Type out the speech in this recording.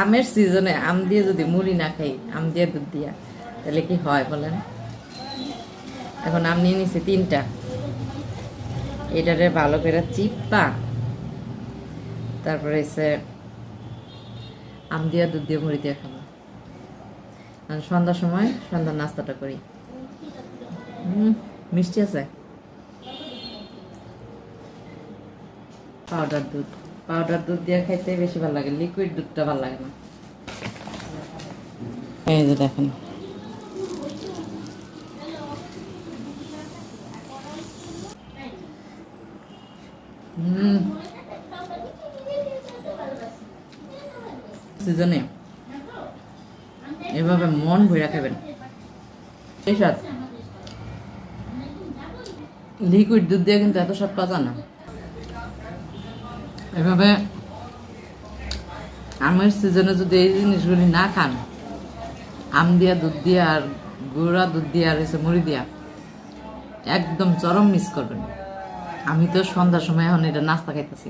আমের সিজনে আম দিয়ে যদি মুড়ি না খাই, আম দিয়ে দুধ দিয়া, তাহলে কি হয় বলেন? এখন আম নিয়ে নিছি 3টা, এটারে ভালো করে চিপা তারপরে এসে আম দিয়া দুধ দিয়ে মুড়ি দিয়ে খাবো। সন্ধ্যার সময় সন্ধ্যার নাস্তাটা করি। মিষ্টি আছে। পাউডার দুধ দিয়ে খাইতে বেশি ভালো লাগে, লিকুইড দুধটা ভালো লাগে না। এই যে দেখেন, সিজনে এভাবে মন ভরে খাবেন। এই স্বাদ লিকুইড দুধ দিয়ে কিন্তু এত স্বাদ পাওয়া যায় না। এভাবে আমের সিজনে যদি এই জিনিসগুলি না খান, আম দিয়া দুধ দিয়া আর গুঁড়া দুধ দিয়া আর এসে মুড়ি দিয়া, একদম চরম মিস করবেন। আমি তো সন্ধ্যার সময় এখন এটা নাস্তা খাইতেছি।